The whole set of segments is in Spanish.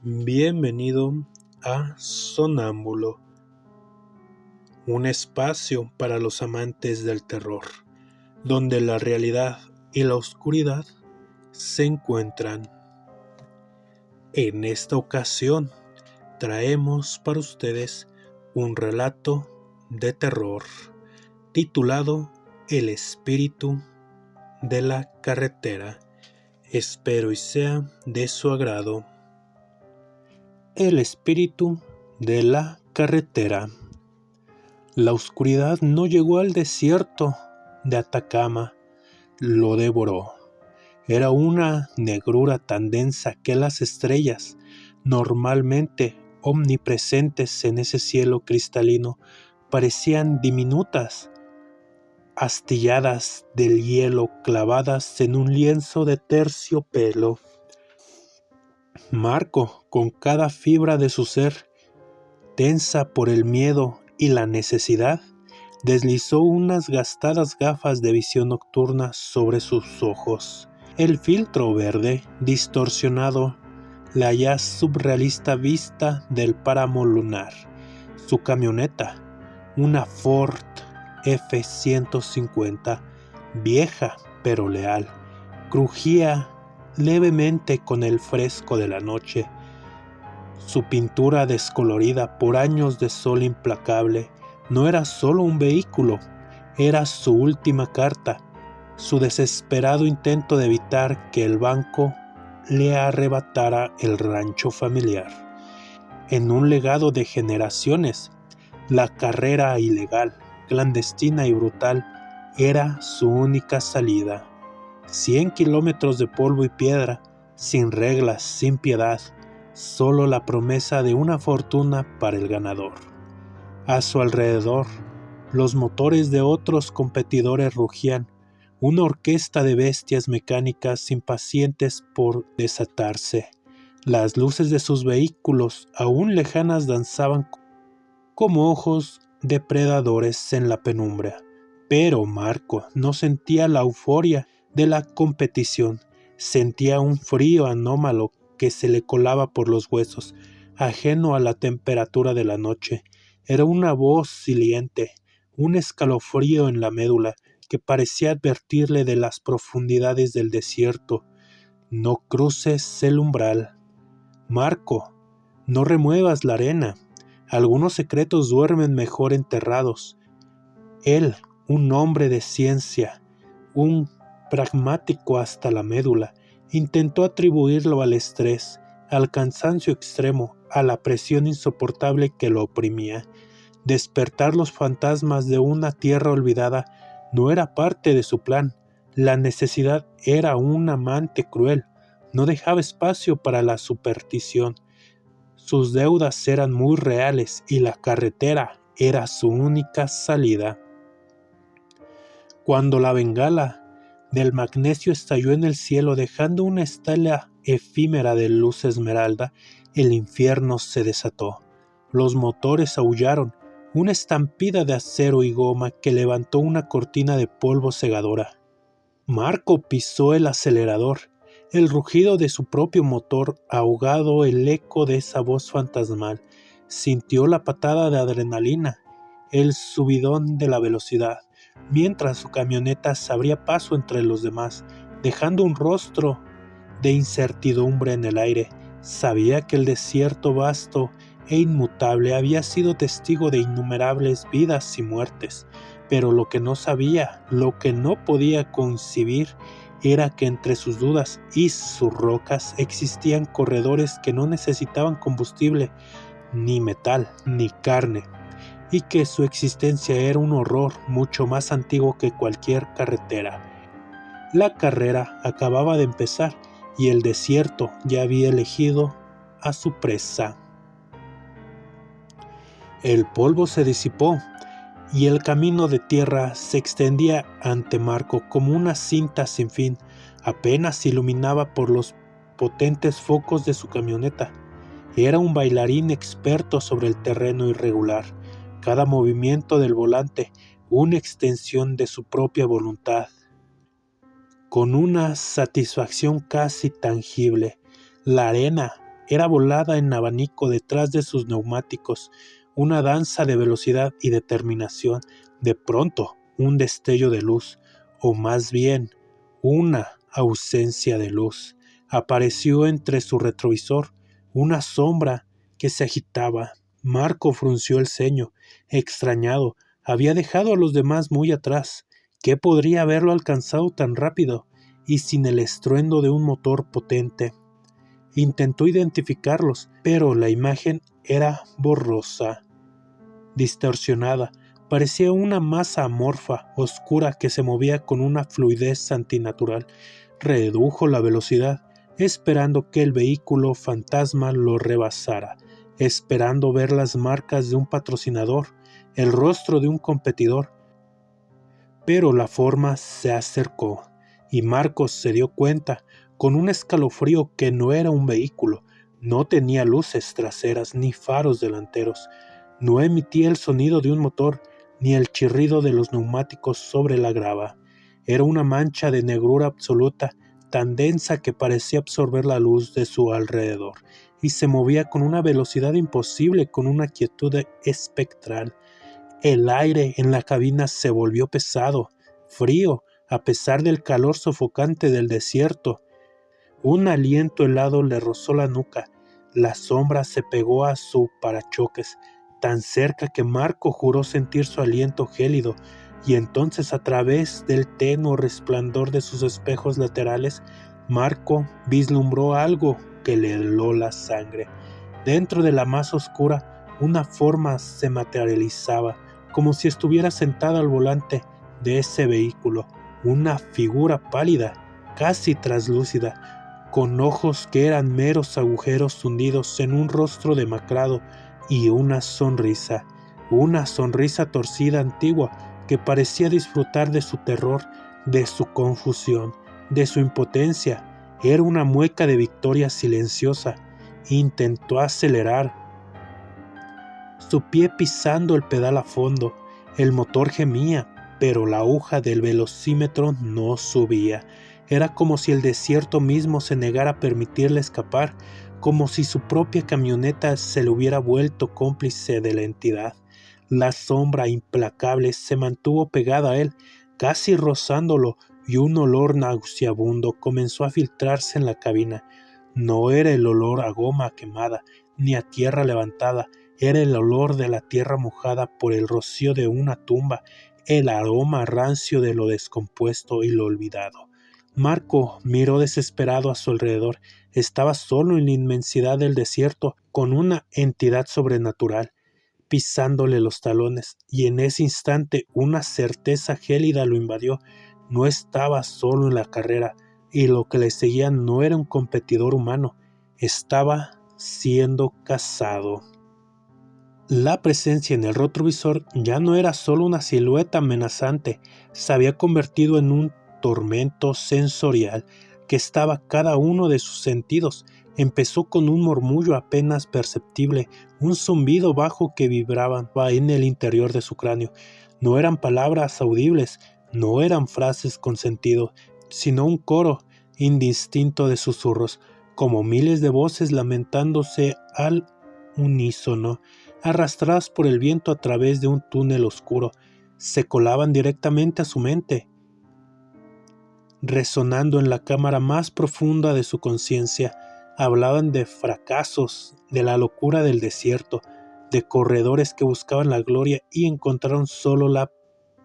Bienvenido a Sonámbulo, un espacio para los amantes del terror, donde la realidad y la oscuridad se encuentran. En esta ocasión traemos para ustedes un relato de terror titulado El espíritu de la carretera. Espero y sea de su agrado. El espíritu de la carretera. La oscuridad no llegó al desierto de Atacama, lo devoró. Era una negrura tan densa que las estrellas, normalmente omnipresentes en ese cielo cristalino, parecían diminutas, astilladas del hielo clavadas en un lienzo de terciopelo. Marco, con cada fibra de su ser, tensa por el miedo y la necesidad, deslizó unas gastadas gafas de visión nocturna sobre sus ojos. El filtro verde, distorsionado, la ya surrealista vista del páramo lunar. Su camioneta, una Ford F-150, vieja pero leal, crujía levemente con el fresco de la noche. Su pintura descolorida por años de sol implacable no era solo un vehículo, era su última carta, su desesperado intento de evitar que el banco le arrebatara el rancho familiar. En un legado de generaciones, la carrera ilegal, clandestina y brutal era su única salida. 100 kilómetros de polvo y piedra, sin reglas, sin piedad, solo la promesa de una fortuna para el ganador. A su alrededor, los motores de otros competidores rugían, una orquesta de bestias mecánicas impacientes por desatarse. Las luces de sus vehículos, aún lejanas, danzaban como ojos depredadores en la penumbra. Pero Marco no sentía la euforia de la competición, sentía un frío anómalo que se le colaba por los huesos, ajeno a la temperatura de la noche. Era una voz silente, un escalofrío en la médula que parecía advertirle de las profundidades del desierto. No cruces el umbral. Marco, no remuevas la arena. Algunos secretos duermen mejor enterrados. Él, un hombre de ciencia, un pragmático hasta la médula, intentó atribuirlo al estrés, al cansancio extremo, a la presión insoportable que lo oprimía. Despertar los fantasmas de una tierra olvidada no era parte de su plan. La necesidad era un amante cruel, no dejaba espacio para la superstición. Sus deudas eran muy reales y la carretera era su única salida. Cuando la bengala del magnesio estalló en el cielo dejando una estela efímera de luz esmeralda, el infierno se desató. Los motores aullaron, una estampida de acero y goma que levantó una cortina de polvo cegadora. Marco pisó el acelerador. El rugido de su propio motor ahogado el eco de esa voz fantasmal. Sintió la patada de adrenalina, el subidón de la velocidad, mientras su camioneta se abría paso entre los demás, dejando un rostro de incertidumbre en el aire. Sabía que el desierto vasto e inmutable había sido testigo de innumerables vidas y muertes, pero lo que no sabía, lo que no podía concebir, era que entre sus dudas y sus rocas existían corredores que no necesitaban combustible, ni metal, ni carne, y que su existencia era un horror mucho más antiguo que cualquier carretera. La carrera acababa de empezar y el desierto ya había elegido a su presa. El polvo se disipó y el camino de tierra se extendía ante Marco como una cinta sin fin, apenas iluminaba por los potentes focos de su camioneta. Era un bailarín experto sobre el terreno irregular. Cada movimiento del volante, una extensión de su propia voluntad. Con una satisfacción casi tangible, la arena era volada en abanico detrás de sus neumáticos, una danza de velocidad y determinación. De pronto, un destello de luz, o más bien, una ausencia de luz. Apareció entre su retrovisor una sombra que se agitaba. Marco frunció el ceño, extrañado. Había dejado a los demás muy atrás. ¿Qué podría haberlo alcanzado tan rápido y sin el estruendo de un motor potente? Intentó identificarlos, pero la imagen era borrosa, distorsionada. Parecía una masa amorfa, oscura, que se movía con una fluidez antinatural. Redujo la velocidad, esperando que el vehículo fantasma lo rebasara, esperando ver las marcas de un patrocinador, el rostro de un competidor. Pero la forma se acercó, y Marcos se dio cuenta, con un escalofrío, que no era un vehículo. No tenía luces traseras ni faros delanteros. No emitía el sonido de un motor, ni el chirrido de los neumáticos sobre la grava. Era una mancha de negrura absoluta, tan densa que parecía absorber la luz de su alrededor, y se movía con una velocidad imposible, con una quietud espectral. El aire en la cabina se volvió pesado, frío, a pesar del calor sofocante del desierto. Un aliento helado le rozó la nuca. La sombra se pegó a su parachoques, tan cerca que Marco juró sentir su aliento gélido, y entonces, a través del tenue resplandor de sus espejos laterales, Marco vislumbró algo que le heló la sangre. Dentro de la masa oscura, una forma se materializaba, como si estuviera sentada al volante de ese vehículo, una figura pálida, casi translúcida, con ojos que eran meros agujeros hundidos en un rostro demacrado, y una sonrisa torcida antigua, que parecía disfrutar de su terror, de su confusión, de su impotencia. Era una mueca de victoria silenciosa. Intentó acelerar, su pie pisando el pedal a fondo. El motor gemía, pero la aguja del velocímetro no subía. Era como si el desierto mismo se negara a permitirle escapar, como si su propia camioneta se le hubiera vuelto cómplice de la entidad. La sombra implacable se mantuvo pegada a él, casi rozándolo, y un olor nauseabundo comenzó a filtrarse en la cabina. No era el olor a goma quemada, ni a tierra levantada, era el olor de la tierra mojada por el rocío de una tumba, el aroma rancio de lo descompuesto y lo olvidado. Marco miró desesperado a su alrededor. Estaba solo en la inmensidad del desierto, con una entidad sobrenatural pisándole los talones, y en ese instante una certeza gélida lo invadió. No estaba solo en la carrera, y lo que le seguía no era un competidor humano, estaba siendo cazado. La presencia en el retrovisor ya no era solo una silueta amenazante, se había convertido en un tormento sensorial que estaba cada uno de sus sentidos. Empezó con un murmullo apenas perceptible, un zumbido bajo que vibraba en el interior de su cráneo. No eran palabras audibles, no eran frases con sentido, sino un coro indistinto de susurros, como miles de voces lamentándose al unísono, arrastradas por el viento a través de un túnel oscuro. Se colaban directamente a su mente, resonando en la cámara más profunda de su conciencia. Hablaban de fracasos, de la locura del desierto, de corredores que buscaban la gloria y encontraron solo la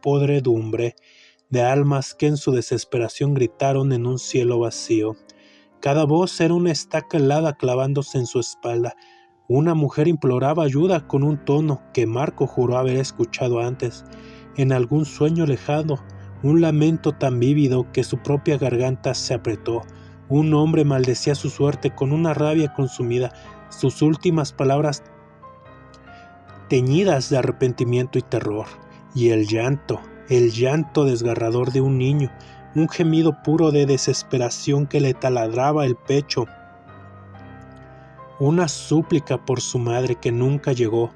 podredumbre, de almas que en su desesperación gritaron en un cielo vacío. Cada voz era una estaca helada clavándose en su espalda. Una mujer imploraba ayuda con un tono que Marco juró haber escuchado antes, en algún sueño lejano, un lamento tan vívido que su propia garganta se apretó. Un hombre maldecía su suerte con una rabia consumida, sus últimas palabras teñidas de arrepentimiento y terror. Y el llanto desgarrador de un niño, un gemido puro de desesperación que le taladraba el pecho. Una súplica por su madre que nunca llegó.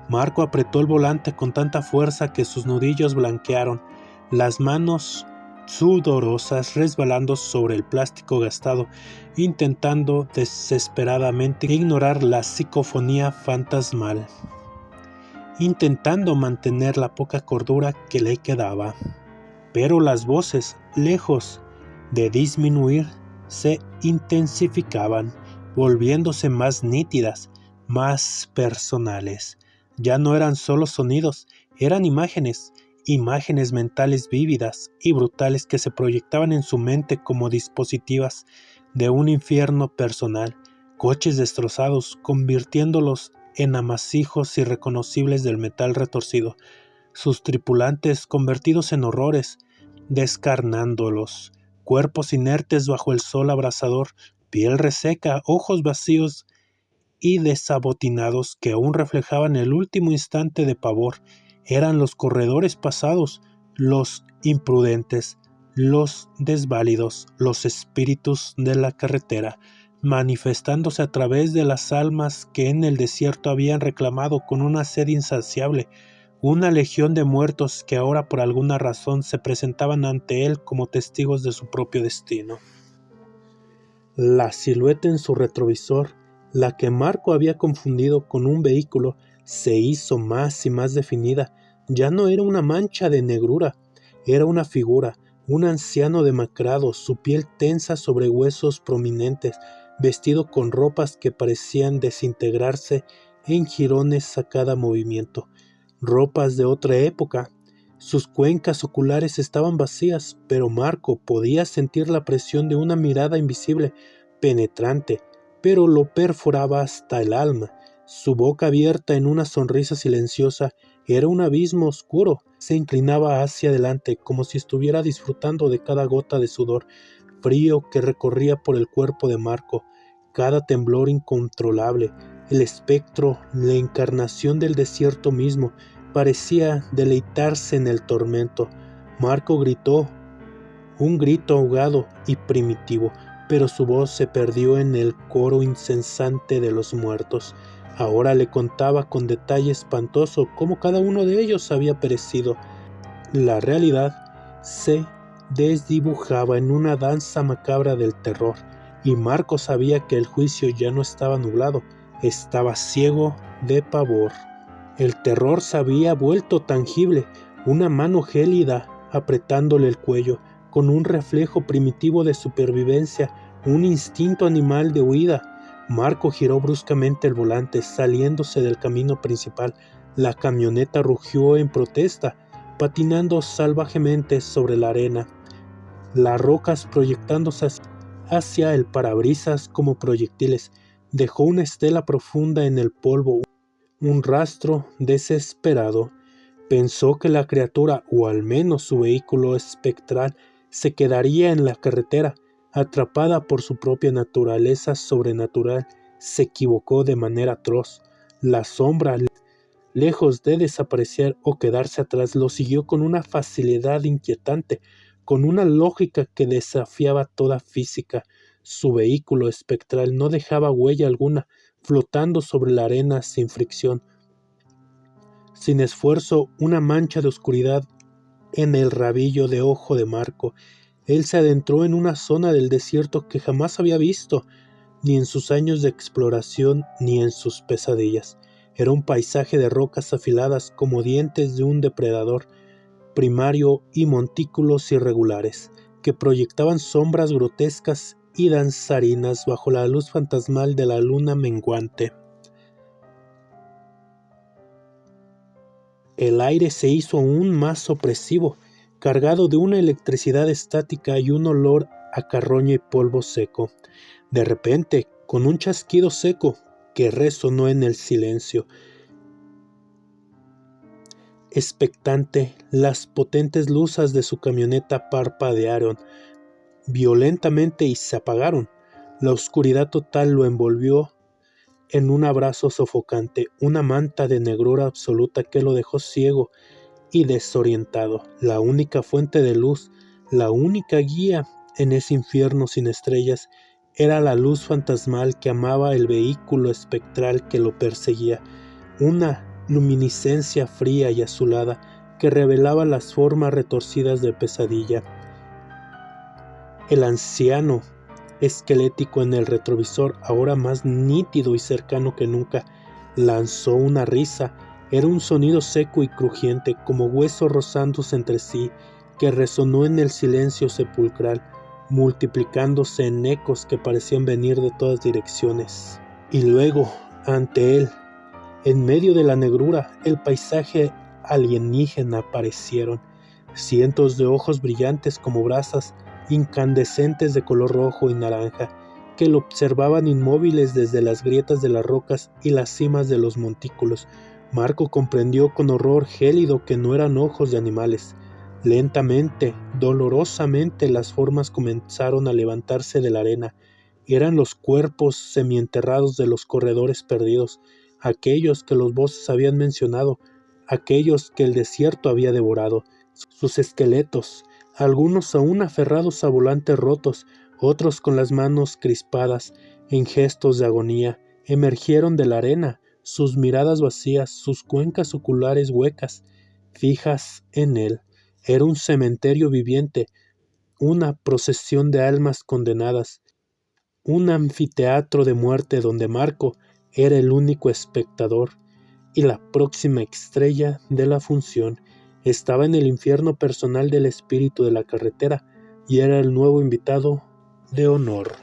Marco apretó el volante con tanta fuerza que sus nudillos blanquearon. Las manos sudorosas resbalando sobre el plástico gastado, intentando desesperadamente ignorar la psicofonía fantasmal, intentando mantener la poca cordura que le quedaba. Pero las voces, lejos de disminuir, se intensificaban, volviéndose más nítidas, más personales. Ya no eran solo sonidos, eran imágenes mentales vívidas y brutales que se proyectaban en su mente como dispositivas de un infierno personal, coches destrozados, convirtiéndolos en amasijos irreconocibles del metal retorcido, sus tripulantes convertidos en horrores, descarnándolos, cuerpos inertes bajo el sol abrasador, piel reseca, ojos vacíos y desabotinados que aún reflejaban el último instante de pavor. Eran los corredores pasados, los imprudentes, los desválidos, los espíritus de la carretera, manifestándose a través de las almas que en el desierto habían reclamado con una sed insaciable, una legión de muertos que ahora por alguna razón se presentaban ante él como testigos de su propio destino. La silueta en su retrovisor, la que Marco había confundido con un vehículo, se hizo más y más definida. Ya no era una mancha de negrura, era una figura, un anciano demacrado, su piel tensa sobre huesos prominentes, vestido con ropas que parecían desintegrarse en jirones a cada movimiento. Ropas de otra época. Sus cuencas oculares estaban vacías, pero Marco podía sentir la presión de una mirada invisible, penetrante, pero lo perforaba hasta el alma. Su boca abierta en una sonrisa silenciosa era un abismo oscuro. Se inclinaba hacia adelante como si estuviera disfrutando de cada gota de sudor frío que recorría por el cuerpo de Marco, cada temblor incontrolable. El espectro, la encarnación del desierto mismo, parecía deleitarse en el tormento. Marco gritó, un grito ahogado y primitivo, pero su voz se perdió en el coro incesante de los muertos. Ahora le contaba con detalle espantoso cómo cada uno de ellos había perecido. La realidad se desdibujaba en una danza macabra del terror, y Marco sabía que el juicio ya no estaba nublado, estaba ciego de pavor. El terror se había vuelto tangible, una mano gélida apretándole el cuello, con un reflejo primitivo de supervivencia, un instinto animal de huida. Marco giró bruscamente el volante, saliéndose del camino principal. La camioneta rugió en protesta, patinando salvajemente sobre la arena, las rocas proyectándose hacia el parabrisas como proyectiles. Dejó una estela profunda en el polvo, un rastro desesperado. Pensó que la criatura, o al menos su vehículo espectral, se quedaría en la carretera, atrapada por su propia naturaleza sobrenatural. Se equivocó de manera atroz. La sombra, lejos de desaparecer o quedarse atrás, lo siguió con una facilidad inquietante, con una lógica que desafiaba toda física. Su vehículo espectral no dejaba huella alguna, flotando sobre la arena sin fricción. Sin esfuerzo, una mancha de oscuridad en el rabillo de ojo de Marco. Él se adentró en una zona del desierto que jamás había visto, ni en sus años de exploración ni en sus pesadillas. Era un paisaje de rocas afiladas como dientes de un depredador primario y montículos irregulares, que proyectaban sombras grotescas y danzarinas bajo la luz fantasmal de la luna menguante. El aire se hizo aún más opresivo, cargado de una electricidad estática y un olor a carroña y polvo seco. De repente, con un chasquido seco que resonó en el silencio expectante, las potentes luces de su camioneta parpadearon violentamente y se apagaron. La oscuridad total lo envolvió en un abrazo sofocante, una manta de negrura absoluta que lo dejó ciego y desorientado. La única fuente de luz, la única guía en ese infierno sin estrellas, era la luz fantasmal que amaba el vehículo espectral que lo perseguía, una luminiscencia fría y azulada que revelaba las formas retorcidas de pesadilla. El anciano, esquelético en el retrovisor, ahora más nítido y cercano que nunca, lanzó una risa. Era un sonido seco y crujiente, como huesos rozándose entre sí, que resonó en el silencio sepulcral, multiplicándose en ecos que parecían venir de todas direcciones. Y luego, ante él, en medio de la negrura, el paisaje alienígena aparecieron. Cientos de ojos brillantes como brasas, incandescentes de color rojo y naranja, que lo observaban inmóviles desde las grietas de las rocas y las cimas de los montículos. Marco comprendió con horror gélido que no eran ojos de animales. Lentamente, dolorosamente, las formas comenzaron a levantarse de la arena. Eran los cuerpos semienterrados de los corredores perdidos, aquellos que los voces habían mencionado, aquellos que el desierto había devorado. Sus esqueletos, algunos aún aferrados a volantes rotos, otros con las manos crispadas en gestos de agonía, emergieron de la arena, sus miradas vacías, sus cuencas oculares huecas, fijas en él. Era un cementerio viviente, una procesión de almas condenadas, un anfiteatro de muerte donde Marco era el único espectador, y la próxima estrella de la función estaba en el infierno personal del espíritu de la carretera, y era el nuevo invitado de honor.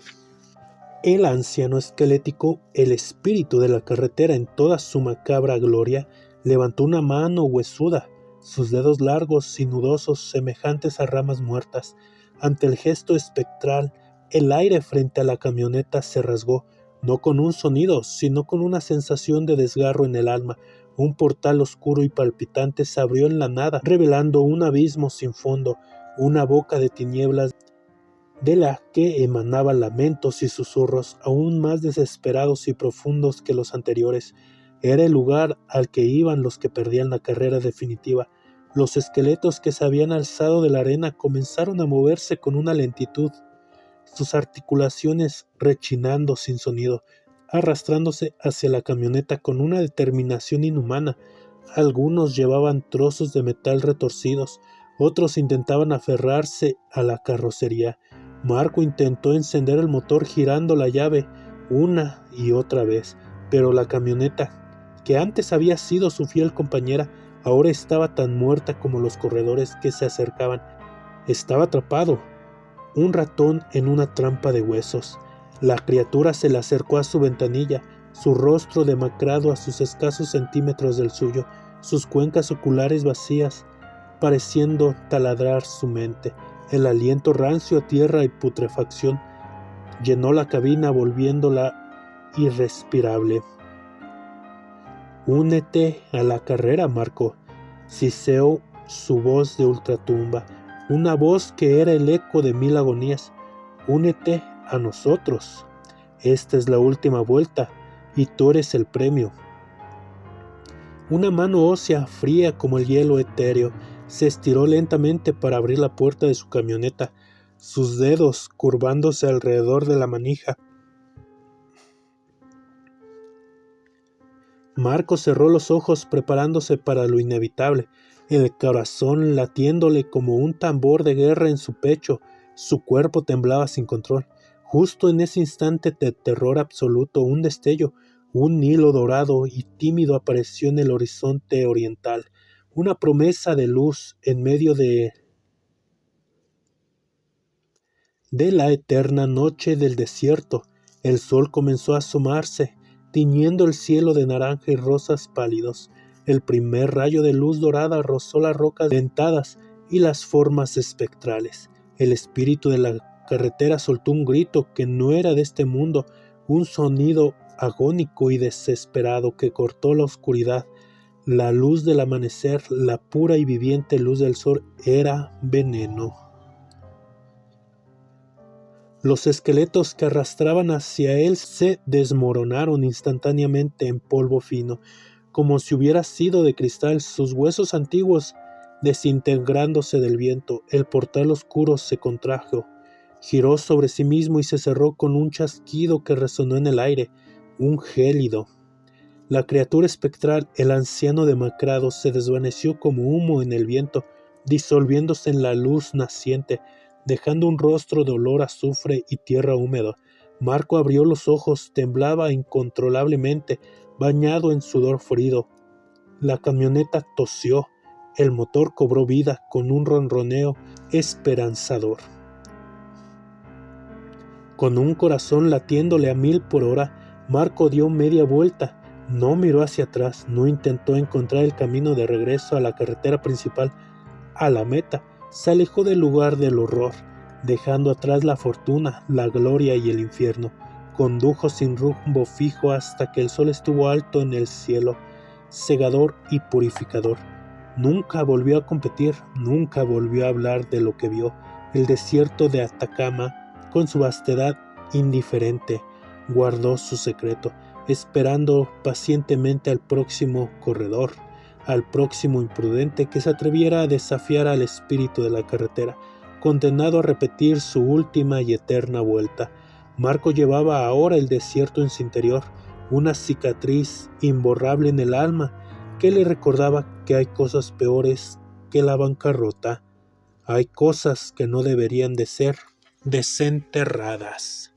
El anciano esquelético, el espíritu de la carretera en toda su macabra gloria, levantó una mano huesuda, sus dedos largos y nudosos semejantes a ramas muertas. Ante el gesto espectral, el aire frente a la camioneta se rasgó, no con un sonido, sino con una sensación de desgarro en el alma. Un portal oscuro y palpitante se abrió en la nada, revelando un abismo sin fondo, una boca de tinieblas de la que emanaban lamentos y susurros aún más desesperados y profundos que los anteriores. Era el lugar al que iban los que perdían la carrera definitiva. Los esqueletos que se habían alzado de la arena comenzaron a moverse con una lentitud, sus articulaciones rechinando sin sonido, arrastrándose hacia la camioneta con una determinación inhumana. Algunos llevaban trozos de metal retorcidos, otros intentaban aferrarse a la carrocería. Marco intentó encender el motor girando la llave una y otra vez, pero la camioneta, que antes había sido su fiel compañera, ahora estaba tan muerta como los corredores que se acercaban. Estaba atrapado, un ratón en una trampa de huesos. La criatura se le acercó a su ventanilla, su rostro demacrado a sus escasos centímetros del suyo, sus cuencas oculares vacías, pareciendo taladrar su mente. El aliento rancio a tierra y putrefacción llenó la cabina, volviéndola irrespirable. «Únete a la carrera, Marco», siseó su voz de ultratumba, una voz que era el eco de 1000 agonías. «Únete a nosotros. Esta es la última vuelta y tú eres el premio». Una mano ósea, fría como el hielo etéreo, se estiró lentamente para abrir la puerta de su camioneta, sus dedos curvándose alrededor de la manija. Marco cerró los ojos preparándose para lo inevitable, el corazón latiéndole como un tambor de guerra en su pecho. Su cuerpo temblaba sin control. Justo en ese instante de terror absoluto, un destello, un hilo dorado y tímido apareció en el horizonte oriental, una promesa de luz en medio de la eterna noche del desierto. El sol comenzó a asomarse, tiñendo el cielo de naranja y rosas pálidos. El primer rayo de luz dorada rozó las rocas dentadas y las formas espectrales. El espíritu de la carretera soltó un grito que no era de este mundo, un sonido agónico y desesperado que cortó la oscuridad. La luz del amanecer, la pura y viviente luz del sol, era veneno. Los esqueletos que arrastraban hacia él se desmoronaron instantáneamente en polvo fino, como si hubiera sido de cristal, sus huesos antiguos desintegrándose del viento. El portal oscuro se contrajo, giró sobre sí mismo y se cerró con un chasquido que resonó en el aire, un gélido. La criatura espectral, el anciano demacrado, se desvaneció como humo en el viento, disolviéndose en la luz naciente. dejando un rostro de olor a azufre y tierra húmeda. Marco abrió los ojos, temblaba incontrolablemente, bañado en sudor frío. La camioneta tosió, el motor cobró vida con un ronroneo esperanzador. Con un corazón latiéndole a 1000 por hora, Marco dio media vuelta. No miró hacia atrás, no intentó encontrar el camino de regreso a la carretera principal, a la meta. Se alejó del lugar del horror, dejando atrás la fortuna, la gloria y el infierno. Condujo sin rumbo fijo hasta que el sol estuvo alto en el cielo, cegador y purificador. Nunca volvió a competir, nunca volvió a hablar de lo que vio. El desierto de Atacama, con su vastedad indiferente, guardó su secreto, esperando pacientemente al próximo corredor, al próximo imprudente que se atreviera a desafiar al espíritu de la carretera, condenado a repetir su última y eterna vuelta. Marco llevaba ahora el desierto en su interior, una cicatriz imborrable en el alma que le recordaba que hay cosas peores que la bancarrota. Hay cosas que no deberían de ser desenterradas.